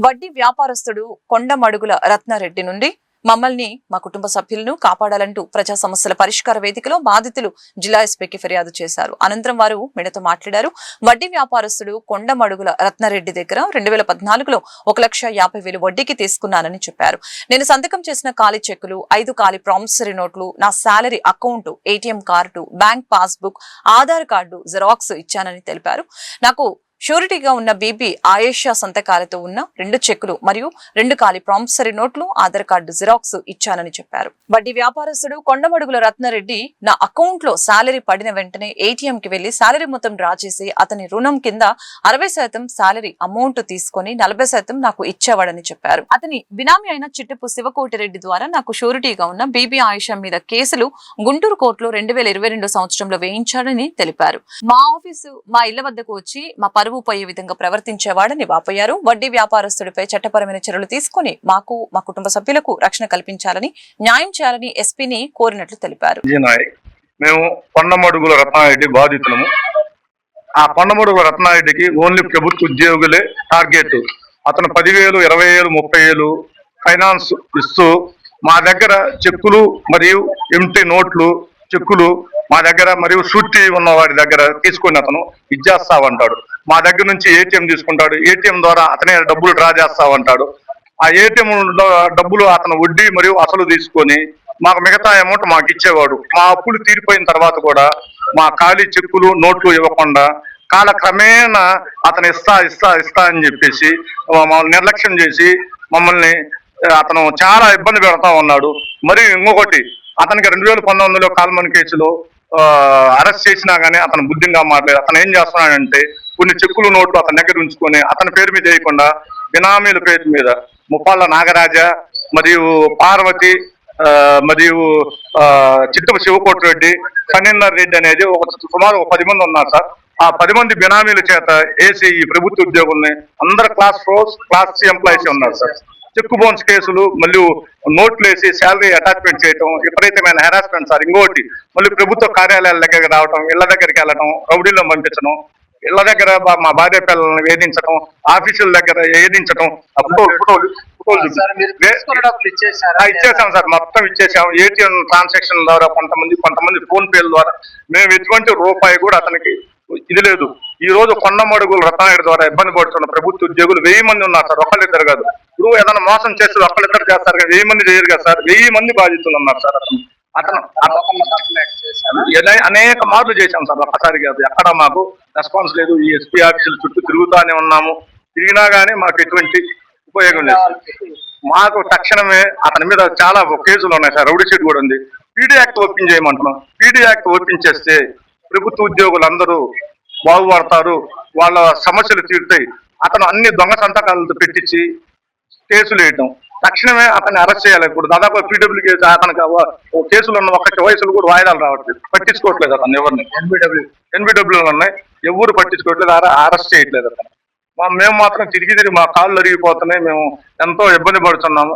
వడ్డీ వ్యాపారస్తుడు కొండమడుగుల రత్నారెడ్డి నుండి మమ్మల్ని మా కుటుంబ సభ్యులను కాపాడాలంటూ ప్రజా సమస్యల పరిష్కార వేదికలో బాధితులు జిల్లా ఎస్పీకి ఫిర్యాదు చేశారు. అనంతరం వారు మీడియాతో మాట్లాడారు. వడ్డీ వ్యాపారస్తుడు కొండమడుగుల రత్నారెడ్డి దగ్గర 2014లో 1,50,000 వడ్డీకి తీసుకున్నానని చెప్పారు. నేను సంతకం చేసిన ఖాళీ చెక్కులు, 5 ఖాళీ ప్రామిసరీ నోట్లు, నా salary account, ATM card, bank passbook, Aadhaar card xerox ఇచ్చానని తెలిపారు. నాకు షూరిటీగా ఉన్న బీబీ ఆయేషా సంతకాలతో ఉన్న 2 చెక్కులు మరియు 2 ఖాళీ ప్రామిసరీ నోట్లు, ఆధార్ కార్డు జిరాక్స్ ఇచ్చానని చెప్పారు. వడ్డీ వ్యాపారస్తుడు కొండమడుగుల రత్నారెడ్డి నా అకౌంట్ లో శాలరీ పడిన వెంటనే ఏటీఎం కి వెళ్లి శాలరీ మొత్తం డ్రా చేసి అతని రుణం కింద 60% శాలరీ అమౌంట్ తీసుకుని 40% నాకు ఇచ్చేవాడని చెప్పారు. అతని బినామీ అయిన చిట్టపు శివకోటిరెడ్డి ద్వారా నాకు షూరిటీగా ఉన్న బీబీ ఆయేషా మీద కేసులు గుంటూరు కోర్టులో 2022 సంవత్సరంలో వేయించాడని తెలిపారు. మా ఆఫీసు మా ఇళ్ల వద్దకు వచ్చి మా పరువు పోయే విధంగా ప్రవర్తించేవాడని వాపోయారు. వడ్డీ వ్యాపారస్తుడిపై చట్టపరమైన చర్యలు తీసుకుని మాకు మా కుటుంబ సభ్యులకు రక్షణ కల్పించాలని, న్యాయం చేయాలని ఎస్పీని కోరినట్లు తెలిపారు. మేము కొండమడుగుల రత్నారెడ్డి బాధితులము. ఆ కొండమడుగుల రత్నారెడ్డికి ఓన్లీ ప్రభుత్వ ఉద్యోగులే టార్గెట్. అతను 10,000, 20,000, 30,000 ఫైనాన్స్ ఇస్తూ మా దగ్గర చెక్కులు మరియు ఎంటీ నోట్లు, చెక్కులు మా దగ్గర మరియు షూరిటీ ఉన్న వారి దగ్గర తీసుకొని అతను ఇచ్చేస్తామంటాడు. మా దగ్గర నుంచి ఏటీఎం తీసుకుంటాడు. ఏటీఎం ద్వారా అతనే డబ్బులు డ్రా చేస్తామంటాడు. ఆ ఏటీఎం డబ్బులు అతను వడ్డీ మరియు అసలు తీసుకొని మాకు మిగతా అమౌంట్ మాకు ఇచ్చేవాడు. మా అప్పులు తీరిపోయిన తర్వాత కూడా మా ఖాళీ చెక్కులు, నోట్లు ఇవ్వకుండా కాలక్రమేణా అతను ఇస్తా అని చెప్పేసి మమ్మల్ని నిర్లక్ష్యం చేసి మమ్మల్ని అతను చాలా ఇబ్బంది పెడతా ఉన్నాడు. మరి ఇంకొకటి, అతనికి 2019లో కాల్మన్ కేసులో అరెస్ట్ చేసినా గానీ అతను బుద్ధిగా మాట్లాడి అతను ఏం చేస్తున్నాడంటే కొన్ని చెక్కులు, నోట్లు అతని దగ్గర ఉంచుకొని అతని పేరు మీద వేయకుండా బినామీల పేరు మీద ముప్పాళ్ళ నాగరాజ మరియు పార్వతి మరియు చిట్టపు శివకోటిరెడ్డి, ఫణీందర్ రెడ్డి అనేది సుమారు 10 మంది ఉన్నారు సార్. ఆ 10 మంది బినామీల చేత వేసి ఈ ప్రభుత్వ ఉద్యోగుల్ని అందరు క్లాస్ 4, క్లాస్ 3 ఎంప్లాయీస్ ఉన్నారు సార్. చెక్ బౌన్స్ కేసులు, మళ్ళీ నోట్లు వేసి శాలరీ అటాచ్మెంట్ చేయటం, విపరీతమైన హెరాస్మెంట్ సార్. ఇంకోటి, మళ్ళీ ప్రభుత్వ కార్యాలయాల దగ్గరికి రావటం, ఇళ్ల దగ్గరికి వెళ్ళటం, రౌడీలో పంపించడం, ఇళ్ల దగ్గర మా భార్య పిల్లల్ని వేధించడం, ఆఫీసుల దగ్గర వేధించడం. ఇచ్చేసాం సార్, మొత్తం ఇచ్చేసాం. ఏటీఎం ట్రాన్సాక్షన్ ద్వారా కొంతమంది ఫోన్ పేల ద్వారా మేము ఎటువంటి రూపాయి కూడా అతనికి ఇది లేదు. ఈ రోజు కొండమడుగుల రత్నారెడ్డి ద్వారా ఇబ్బంది పడుతున్న ప్రభుత్వ ఉద్యోగులు 1000 మంది ఉన్నారు సార్. ఒకళ్ళిద్దరు కాదు. ఇప్పుడు ఏదైనా మోసం చేస్తే ఒకళ్ళిద్దరు చేస్తారు కదా, 1000 మంది చేయరు కదా సార్. 1000 మంది బాధితులు ఉన్నారు సార్. అతను అనేక మార్లు చేశాం సార్. ఒక్కసారి కాదు, ఎక్కడ మాకు రెస్పాన్స్ లేదు. ఈ ఎస్పీ ఆఫీసుల చుట్టూ తిరుగుతానే ఉన్నాము. తిరిగినా గానీ మాకు ఎటువంటి ఉపయోగం లేదు. మాకు తక్షణమే అతని మీద చాలా కేసులు ఉన్నాయి సార్. రౌడీ షీట్ కూడా ఉంది. పీడీ యాక్ట్ ఓపెన్ చేయమంటున్నాం. పీడీ యాక్ట్ ఓపెన్ చేస్తే ప్రభుత్వ ఉద్యోగులు అందరూ బాగుపడతారు, వాళ్ళ సమస్యలు తీరుతాయి. అతను అన్ని దొంగ సంతకాలతో పెట్టించి కేసులు వేయటం. తక్షణమే అతన్ని అరెస్ట్ చేయాలి. ఇప్పుడు దాదాపు పీడబ్ల్యూ కేసు అతనికి కేసులు ఉన్న 1 వయసులు కూడా వాయిదాలు రావట్లేదు. పట్టించుకోవట్లేదు అతను ఎవరిని. ఎన్బిడబ్ల్యూలు ఉన్నాయి, ఎవరు పట్టించుకోవట్లేదు, అరెస్ట్ చేయట్లేదు అతను. మేము మాత్రం తిరిగి మా కాళ్ళు అరిగిపోతున్నాయి. మేము ఎంతో ఇబ్బంది పడుతున్నాము.